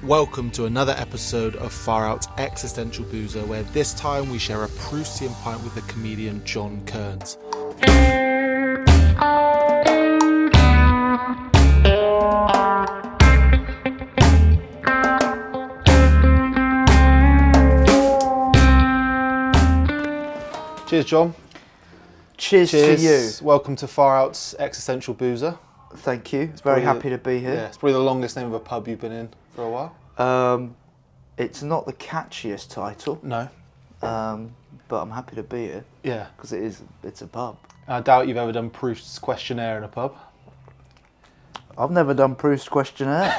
Welcome to another episode of Far Out Existential Boozer, where this time we share a Proustian pint with the comedian John Kearns. Cheers, John. Cheers to you. Welcome to Far Out's Existential Boozer. Thank you. Very happy to be here. Yeah, it's probably the longest name of a pub you've been in for a while. It's not the catchiest title. No. But I'm happy to be here. Yeah. Because it's a pub. I doubt you've ever done Proust's questionnaire in a pub. I've never done Proust's questionnaire.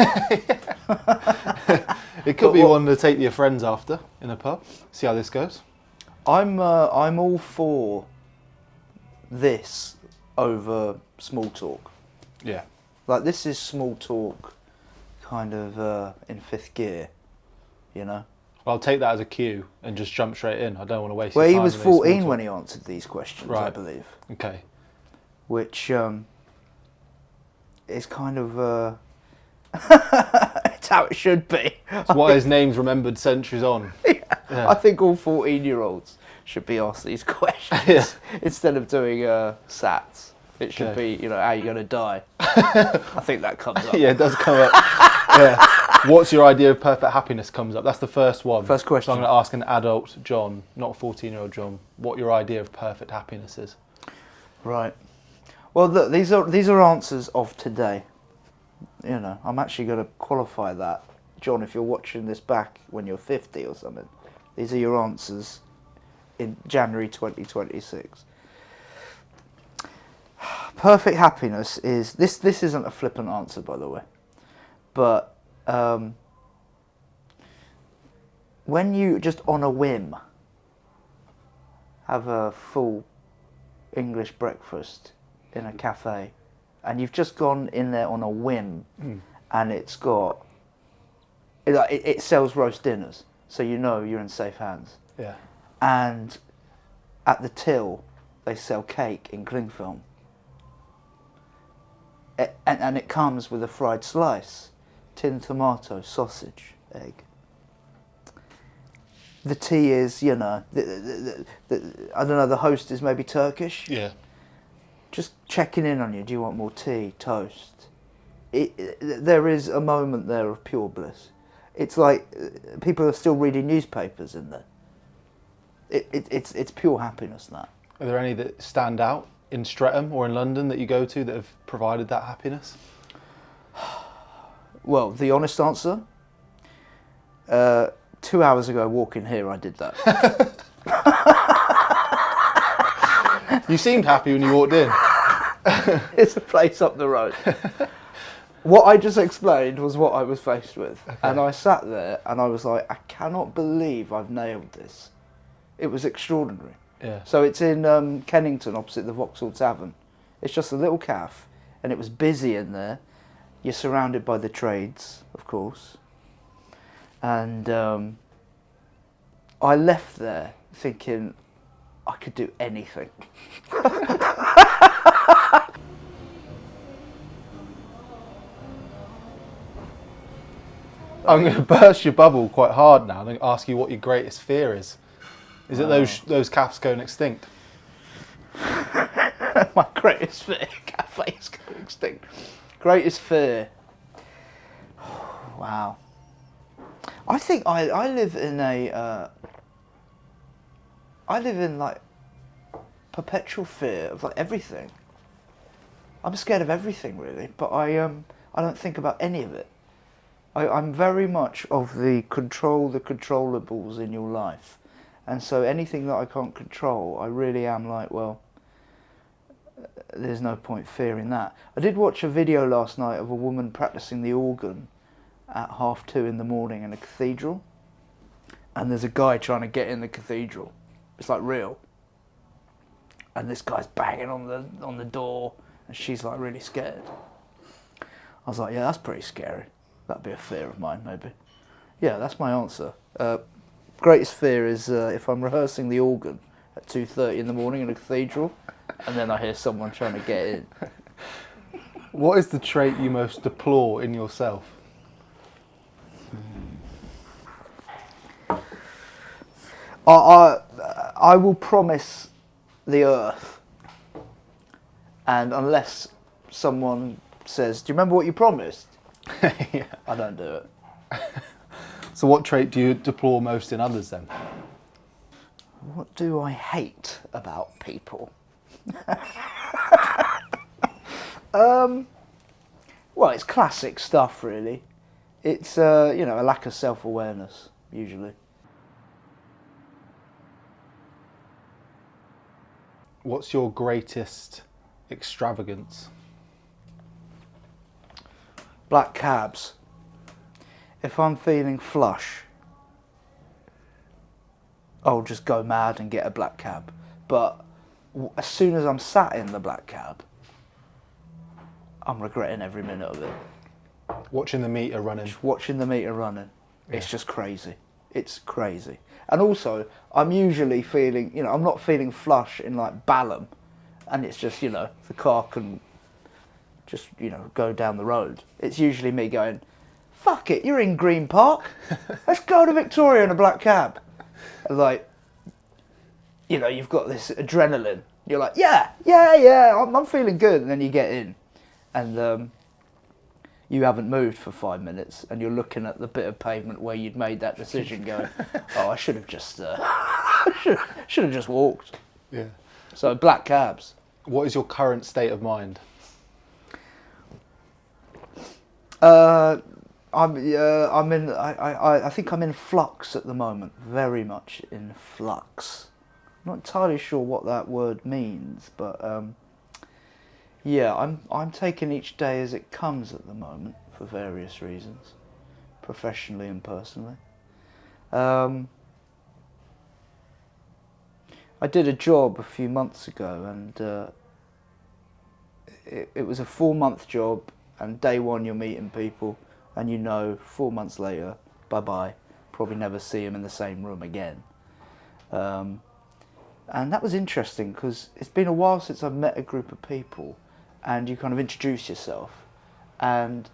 It could be one to take your friends after in a pub. See how this goes. I'm all for this over small talk. Yeah. Like, this is small talk kind of in fifth gear, you know? Well, I'll take that as a cue and just jump straight in. I don't want to waste your time. Well, he was with any small 14 talk. when he answered these questions, Right. I believe. Okay. Which is kind of... it's how it should be. It's why his name's remembered centuries on. Yeah. I think all 14-year-olds should be asked these questions. Yeah. Instead of doing SATs. It should Okay. be, how you going to die? I think that comes up. Yeah, it does come up. Yeah. What's your idea of perfect happiness comes up. That's the first one. First question. So I'm going to ask an adult John, not a 14-year-old John, what your idea of perfect happiness is. Right. Well, these are answers of today. I'm actually going to qualify that. John, if you're watching this back when you're 50 or something, these are your answers in January 2026. Perfect happiness is... This isn't a flippant answer, by the way. But when you just on a whim have a full English breakfast in a cafe, and you've just gone in there on a whim, and it's got... It sells roast dinners, so you know you're in safe hands. Yeah. And at the till, they sell cake in cling film. And it comes with a fried slice, tin tomato, sausage, egg. The tea is, I don't know, the host is maybe Turkish. Yeah. Just checking in on you. Do you want more tea, toast? There is a moment there of pure bliss. It's like people are still reading newspapers in there. It's pure happiness, that. Are there any that stand out in Streatham or in London that you go to that have provided that happiness? Well, the honest answer, 2 hours ago walking here, I did that. You seemed happy when you walked in. It's a place up the road. What I just explained was what I was faced with. Okay. And I sat there and I was like, I cannot believe I've nailed this. It was extraordinary. Yeah. So it's in Kennington, opposite the Vauxhall Tavern. It's just a little cafe, and it was busy in there. You're surrounded by the trades, of course. And I left there thinking I could do anything. I'm going to burst your bubble quite hard now. I'm going to ask you what your greatest fear is. Is it those cafes going extinct? My greatest fear, cafes going extinct. Greatest fear. Wow. I think I live in like perpetual fear of like everything. I'm scared of everything really, but I don't think about any of it. I'm very much of the controllables in your life. And so anything that I can't control, I really am like, well, there's no point fearing that. I did watch a video last night of a woman practicing the organ at 2:30 in the morning in a cathedral. And there's a guy trying to get in the cathedral. It's like real. And this guy's banging on the door, and she's like really scared. I was like, yeah, that's pretty scary. That'd be a fear of mine, maybe. Yeah, that's my answer. Greatest fear is if I'm rehearsing the organ at 2:30 in the morning in a cathedral, and then I hear someone trying to get in. What is the trait you most deplore in yourself? I will promise the earth, and unless someone says, "Do you remember what you promised?" Yeah. I don't do it. So what trait do you deplore most in others then? What do I hate about people? Well, it's classic stuff, really. It's a lack of self-awareness, usually. What's your greatest extravagance? Black cabs. If I'm feeling flush, I'll just go mad and get a black cab. But as soon as I'm sat in the black cab, I'm regretting every minute of it. Watching the meter running. Just watching the meter running. It's just crazy. It's crazy. And also, I'm usually feeling, I'm not feeling flush in like Balham, and it's just, the car can just, go down the road. It's usually me going, fuck it, you're in Green Park. Let's go to Victoria in a black cab. And like, you've got this adrenaline. You're like, yeah, I'm feeling good. And then you get in, and you haven't moved for 5 minutes, and you're looking at the bit of pavement where you'd made that decision, going, "Oh, I should have just, should have just walked." Yeah. So black cabs. What is your current state of mind? I think I'm in flux at the moment. Very much in flux. I'm not entirely sure what that word means, but yeah, I'm taking each day as it comes at the moment for various reasons, professionally and personally. I did a job a few months ago, and it was a 4-month job, and day one you're meeting people, and 4 months later, bye-bye, probably never see them in the same room again. And that was interesting, because it's been a while since I've met a group of people, and you kind of introduce yourself, and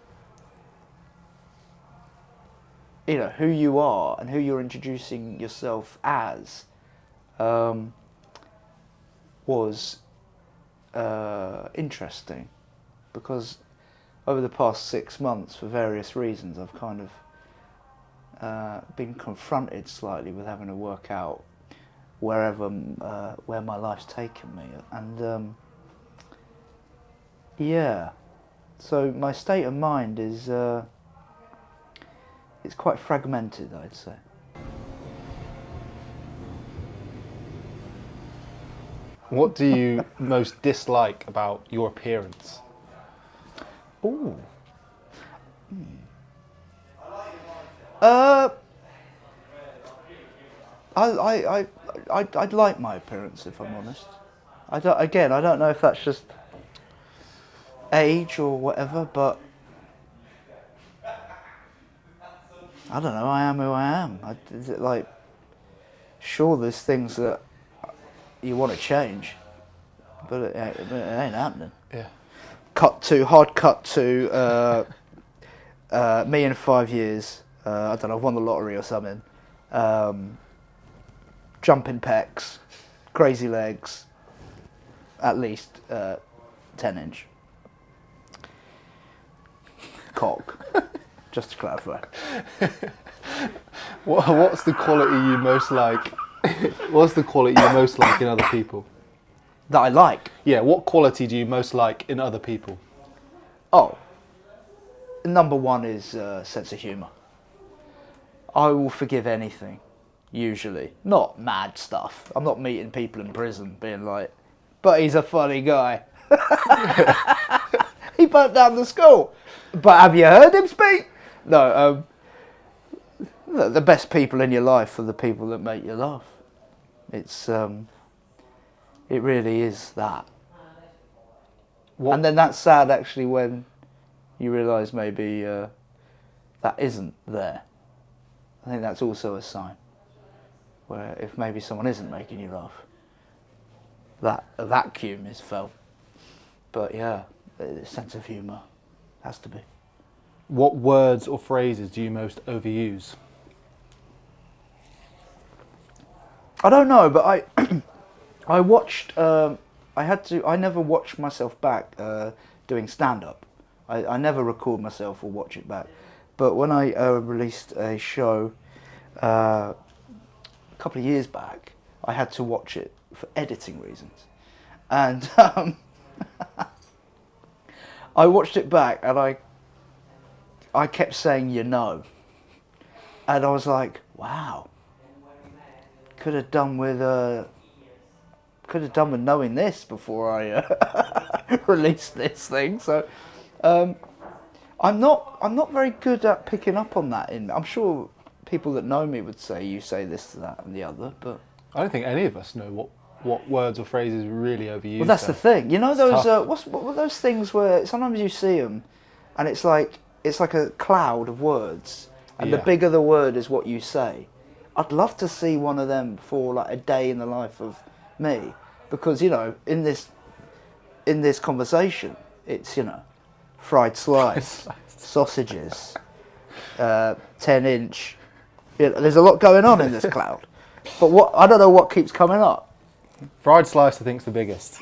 who you are and who you're introducing yourself as was interesting, because over the past 6 months, for various reasons, I've kind of been confronted slightly with having to work out where my life's taken me, and yeah, so my state of mind is it's quite fragmented, I'd say. What do you most dislike about your appearance? Ooh. I'd like my appearance, if I'm honest. I don't know if that's just age or whatever, but I don't know. I am who I am. Is it like, sure, there's things that you want to change, but it ain't happening. Yeah. Hard cut to me in 5 years. I don't know, I've won the lottery or something. Jumping pecs, crazy legs, at least 10-inch. Cock, just to clarify. What's the quality you most like? What's the quality you most like in other people? That I like? Yeah, what quality do you most like in other people? Oh, number one is sense of humour. I will forgive anything, usually. Not mad stuff. I'm not meeting people in prison being like, but he's a funny guy. He burnt down the school. But have you heard him speak? No, the best people in your life are the people that make you laugh. It's, it really is that. And then that's sad, actually, when you realise maybe that isn't there. I think that's also a sign where if maybe someone isn't making you laugh, that a vacuum is felt. But yeah, the sense of humour has to be. What words or phrases do you most overuse? I don't know, but I watched. I never watched myself back doing stand up. I never record myself or watch it back. But when I released a show a couple of years back, I had to watch it for editing reasons, and I watched it back, and I kept saying "you know," and I was like, "Wow, could have done with knowing this before I released this thing." So I'm not very good at picking up on that. I'm sure people that know me would say you say this, that, and the other, but I don't think any of us know what words or phrases really overused. well, that's the thing. You know It's those tough. what were those things where sometimes you see them, and it's like a cloud of words, and the Yeah. bigger the word is what you say. I'd love to see one of them for like a day in the life of me, because you know in this conversation it's fried slice, sausages, 10-inch. There's a lot going on in this cloud, but I don't know what keeps coming up. Fried slice, I think, is the biggest.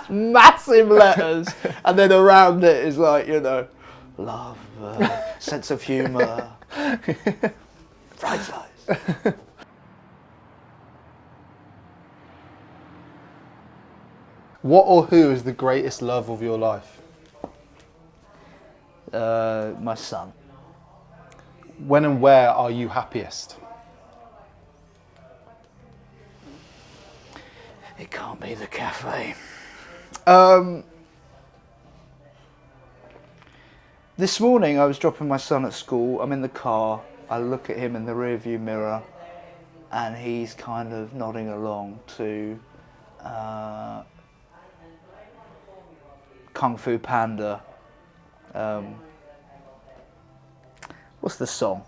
Massive letters, and then around it is like love, sense of humour, fried slice. What or who is the greatest love of your life? My son. When and where are you happiest? It can't be the cafe. This morning I was dropping my son at school. I'm in the car. I look at him in the rearview mirror, and he's kind of nodding along to Kung Fu Panda. What's the song?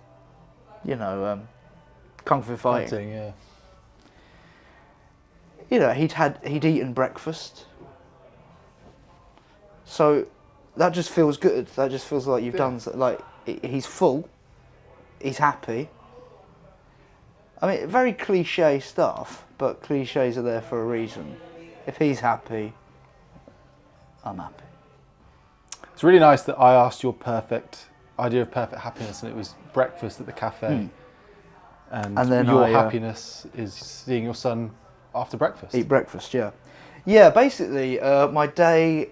Kung Fu Fighting. Yeah. He'd eaten breakfast. So that just feels good. That just feels like you've done, like, he's full, he's happy. I mean, very cliche stuff, but cliches are there for a reason. If he's happy, I'm happy. It's really nice that I asked your perfect idea of perfect happiness, and it was breakfast at the cafe. And then your happiness is seeing your son after breakfast. Eat breakfast, yeah. Yeah, basically, my day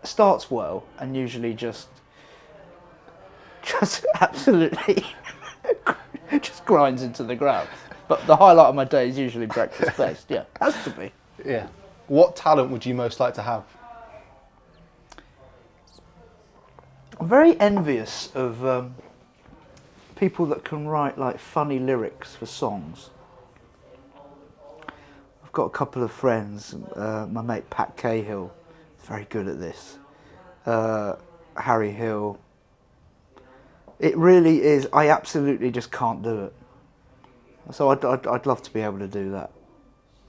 starts well and usually just absolutely just grinds into the ground. But the highlight of my day is usually breakfast based, yeah. Has to be. Yeah. What talent would you most like to have? I'm very envious of people that can write like funny lyrics for songs. I've got a couple of friends, my mate Pat Cahill, is very good at this. Harry Hill. It really is, I absolutely just can't do it. So I'd love to be able to do that.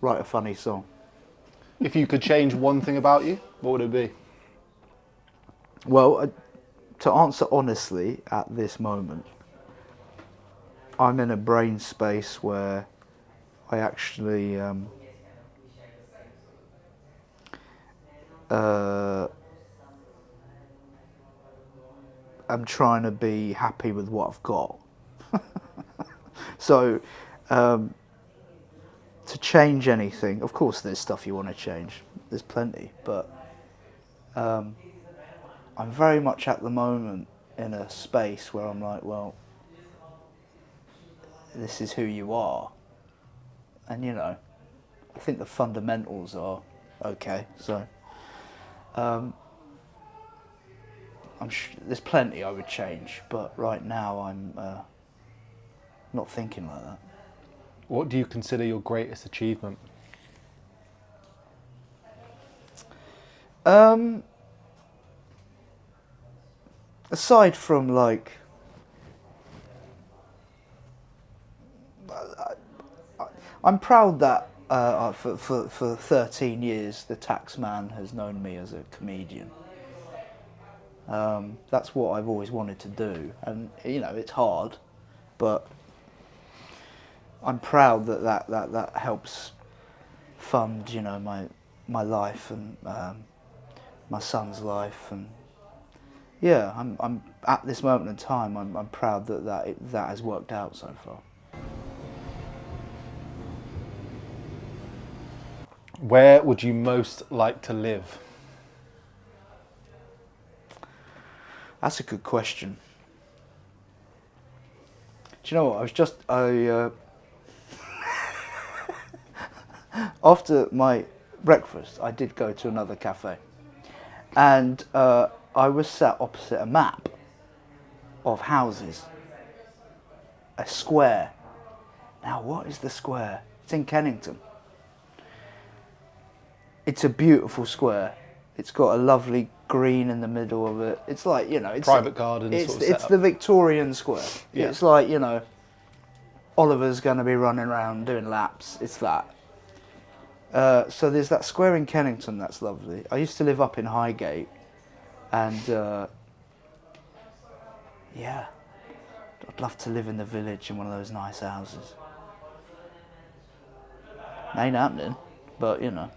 Write a funny song. If you could change one thing about you, what would it be? Well, to answer honestly at this moment, I'm in a brain space where I actually I'm trying to be happy with what I've got. So, to change anything, of course there's stuff you want to change, there's plenty, but I'm very much at the moment in a space where I'm like, well, this is who you are. And I think the fundamentals are okay, so there's plenty I would change, but right now I'm not thinking like that. What do you consider your greatest achievement? Aside from like, I'm proud that for 13 years the tax man has known me as a comedian. That's what I've always wanted to do, and you know it's hard, but I'm proud that helps fund, you know, my life and my son's life, and yeah, I'm at this moment in time. I'm proud that has worked out so far. Where would you most like to live? That's a good question. Do you know what? After my breakfast, I did go to another cafe, and I was sat opposite a map of houses, a square. Now, what is the square? It's in Kennington. It's a beautiful square. It's got a lovely green in the middle of it. It's like, you know, it's Private garden It's sort of setup. the Victorian square. Yeah. It's like, you know, Oliver's going to be running around doing laps. It's that. So there's that square in Kennington that's lovely. I used to live up in Highgate, and yeah, I'd love to live in the village in one of those nice houses. Ain't happening, but you know.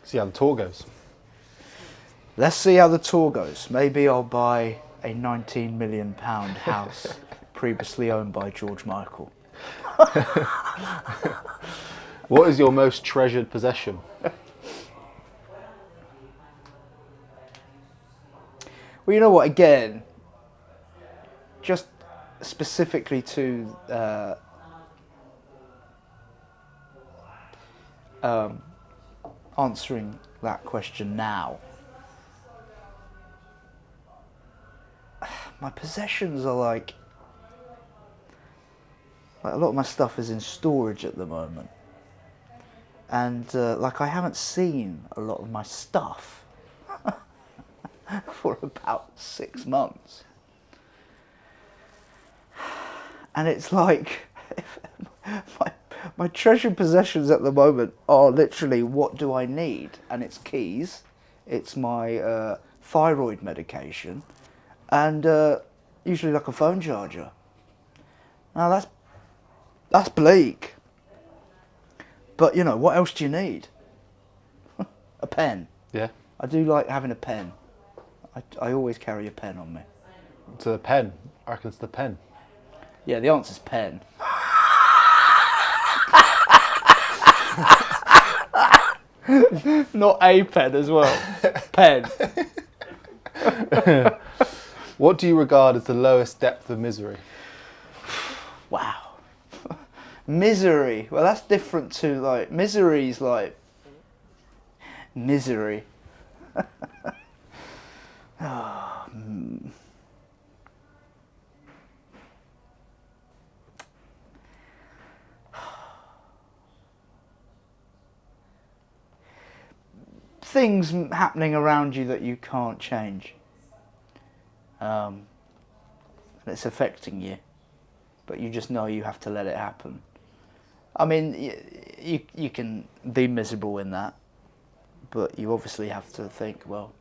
See how the tour goes. Let's see how the tour goes. Maybe I'll buy a £19 million house previously owned by George Michael. What is your most treasured possession? Well, you know what, again, just specifically to answering that question now, my possessions are like a lot of my stuff is in storage at the moment, and like I haven't seen a lot of my stuff for about 6 months, and it's like my treasured possessions at the moment are literally what do I need, and it's keys, it's my thyroid medication, and usually like a phone charger. Now that's bleak, but you know, what else do you need? A pen. Yeah. I do like having a pen. I always carry a pen on me. So the pen. I reckon it's the pen. Yeah, the answer's pen. Not a pen as well. Pen. What do you regard as the lowest depth of misery? Wow. Misery. Well, that's different to like misery's like misery. Things happening around you that you can't change, and it's affecting you, but you just know you have to let it happen. I mean, you can be miserable in that, but you obviously have to think, well,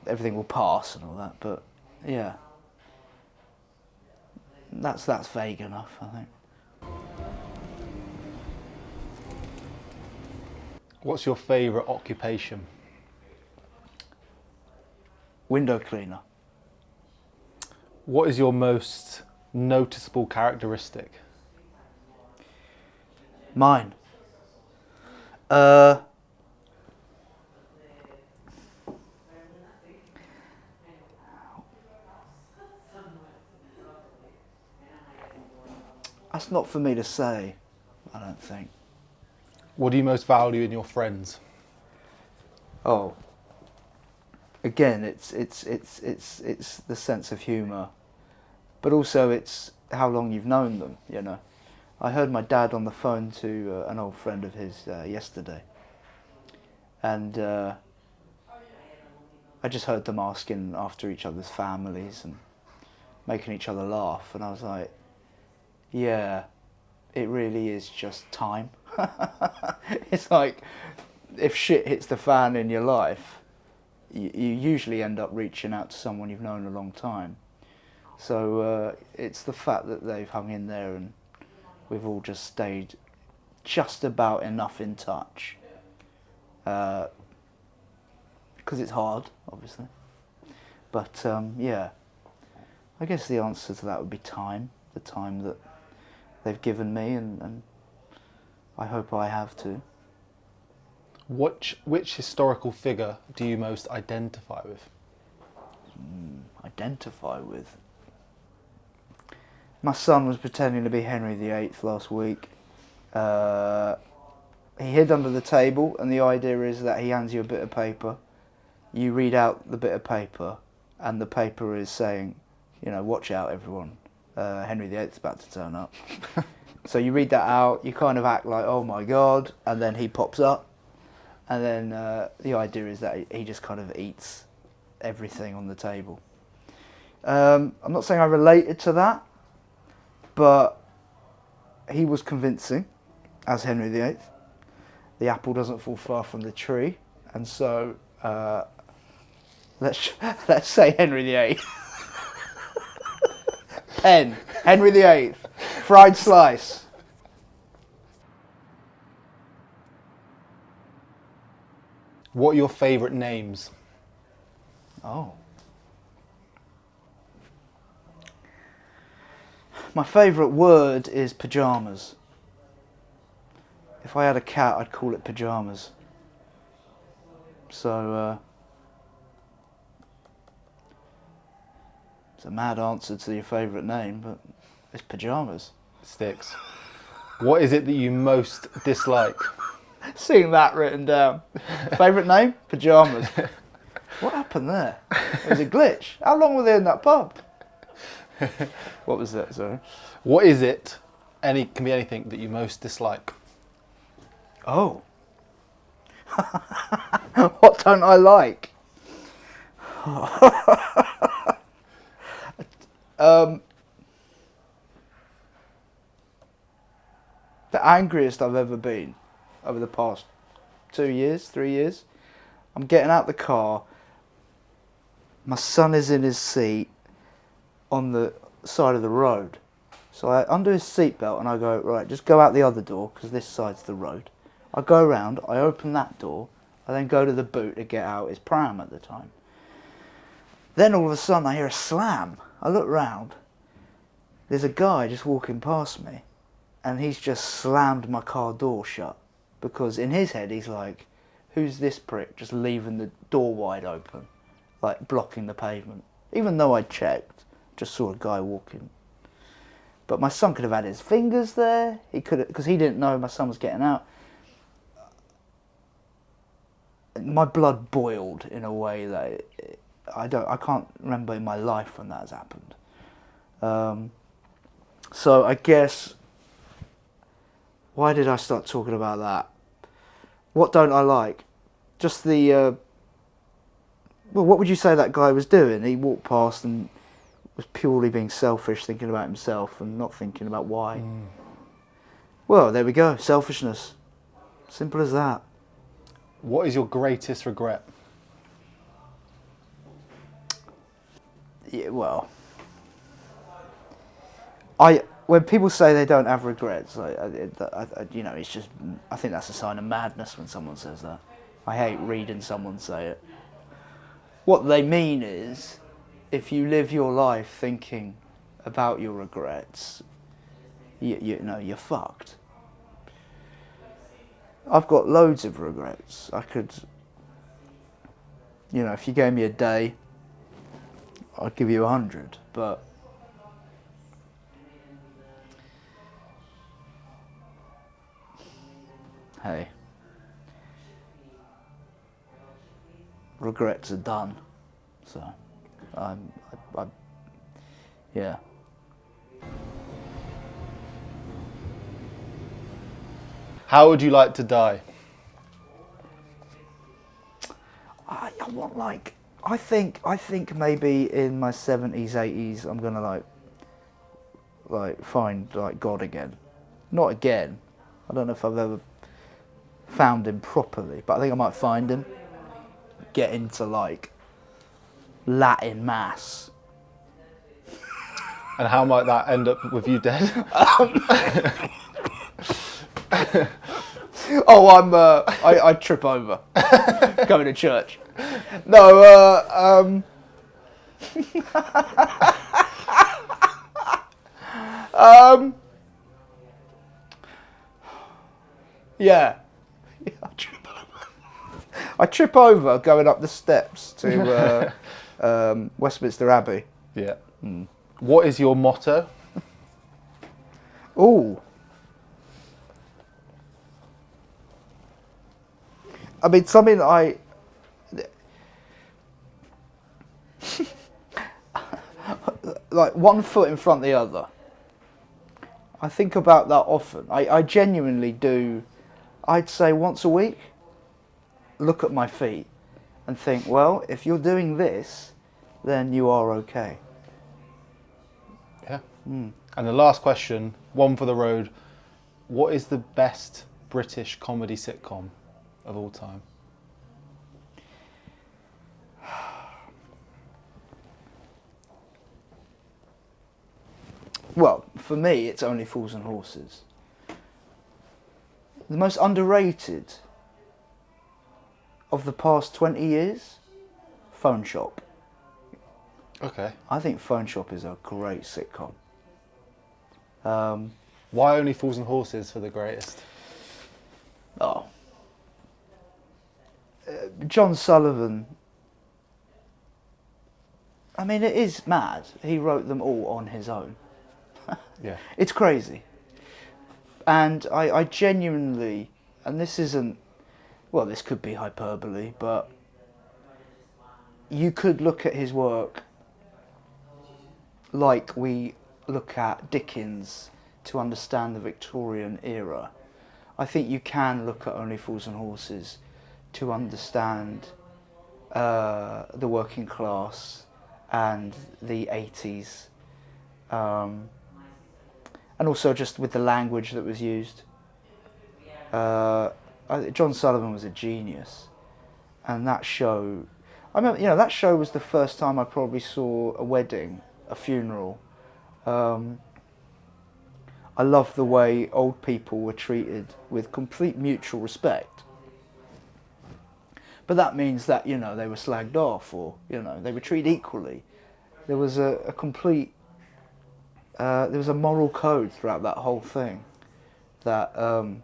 everything will pass and all that. But yeah, that's vague enough, I think. What's your favourite occupation? Window cleaner. What is your most noticeable characteristic? Mine. That's not for me to say, I don't think. What do you most value in your friends? Oh. Again, it's the sense of humour, but also it's how long you've known them. You know, I heard my dad on the phone to an old friend of his yesterday, and I just heard them asking after each other's families and making each other laugh, and I was like, yeah, it really is just time. It's like if shit hits the fan in your life, you usually end up reaching out to someone you've known a long time. So it's the fact that they've hung in there and we've all just stayed just about enough in touch. Because it's hard, obviously. But yeah, I guess the answer to that would be time. The time that they've given me, and I hope I have too. Which historical figure do you most identify with? Identify with? My son was pretending to be Henry VIII last week. He hid under the table, and the idea is that he hands you a bit of paper. You read out the bit of paper, and the paper is saying, you know, watch out everyone, Henry VIII's about to turn up. So you read that out, you kind of act like, oh my God, and then he pops up, and then the idea is that he just kind of eats everything on the table. I'm not saying I related to that, but he was convincing as Henry VIII. The apple doesn't fall far from the tree, and so let's say Henry VIII. Pen, Henry VIII, fried slice. What are your favourite names? Oh. My favourite word is pyjamas. If I had a cat, I'd call it pyjamas. So, it's a mad answer to your favourite name, but it's pyjamas. Sticks. What is it that you most dislike? Seeing that written down. Favourite name? Pyjamas. What happened there? It was a glitch. How long were they in that pub? What was that, sorry? What is it, can be anything, that you most dislike? Oh. What don't I like? The angriest I've ever been over the past 2 years, 3 years. I'm getting out the car. My son is in his seat on the side of the road. So I undo his seatbelt and I go, right, just go out the other door because this side's the road. I go around, I open that door, I then go to the boot to get out his pram at the time. Then all of a sudden I hear a slam. I look round. There's a guy just walking past me and he's just slammed my car door shut because in his head he's like, who's this prick just leaving the door wide open, like blocking the pavement. Even though I checked, just saw a guy walking. But my son could have had his fingers there. He could have, because he didn't know my son was getting out. My blood boiled in a way that I can't remember in my life when that has happened. So I guess, why did I start talking about that? What don't I like? Just the, well, what would you say that guy was doing? He walked past and was purely being selfish, thinking about himself and not thinking about why. Well, there we go, selfishness. Simple as that. What is your greatest regret? Yeah, well, when people say they don't have regrets, you know, it's just, I think that's a sign of madness when someone says that. I hate reading someone say it. What they mean is, if you live your life thinking about your regrets, you know, you're fucked. I've got loads of regrets. I could, you know, if you gave me a day, I'd give you 100, but hey, regrets are done, so yeah. How would you like to die? I want I think maybe in my 70s, 80s, I'm gonna like find like God again. Not again. I don't know if I've ever found him properly, but I think I might find him. get into like Latin mass. And how might that end up with you dead? Oh, I trip over going to church. No, yeah. I trip over going up the steps to Westminster Abbey. Yeah. What is your motto? Ooh. I mean, something I... like, one foot in front of the other. I think about that often. I genuinely do, I'd say once a week, look at my feet and think, well, if you're doing this, then you are okay. Yeah. And the last question, one for the road. What is the best British comedy sitcom of all time? Well, for me, it's Only Fools and Horses. The most underrated of the past 20 years, Phone Shop. Okay. I think Phone Shop is a great sitcom. Why Only Fools and Horses for the greatest? John Sullivan. I mean, it is mad. He wrote them all on his own. Yeah. It's crazy. And I genuinely, and this isn't, well, this could be hyperbole, but you could look at his work like we look at Dickens to understand the Victorian era. I think you can look at Only Fools and Horses to understand the working class and the 80s. And also just with the language that was used. John Sullivan was a genius. And that show, I remember, that show was the first time I probably saw a wedding, a funeral. I love the way old people were treated with complete mutual respect. But that means that, they were slagged off or, they were treated equally. There was a complete, there was a moral code throughout that whole thing that, I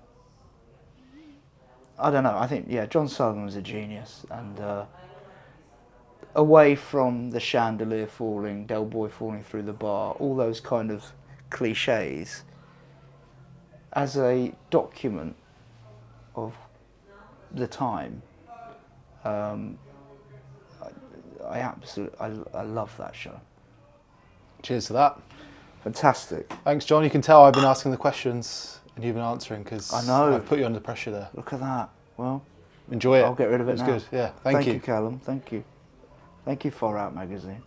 don't know, I think, John Sullivan was a genius. And away from the chandelier falling, Del Boy falling through the bar, all those kind of cliches, as a document of the time, I love that show. Cheers to that. Fantastic. Thanks, John. You can tell I've been asking the questions and you've been answering because I know. I've put you under pressure there. Look at that. Well, enjoy it. I'll get rid of it now. It was good. Yeah. Thank you. Thank you, Callum. Thank you. Thank you, Far Out Magazine.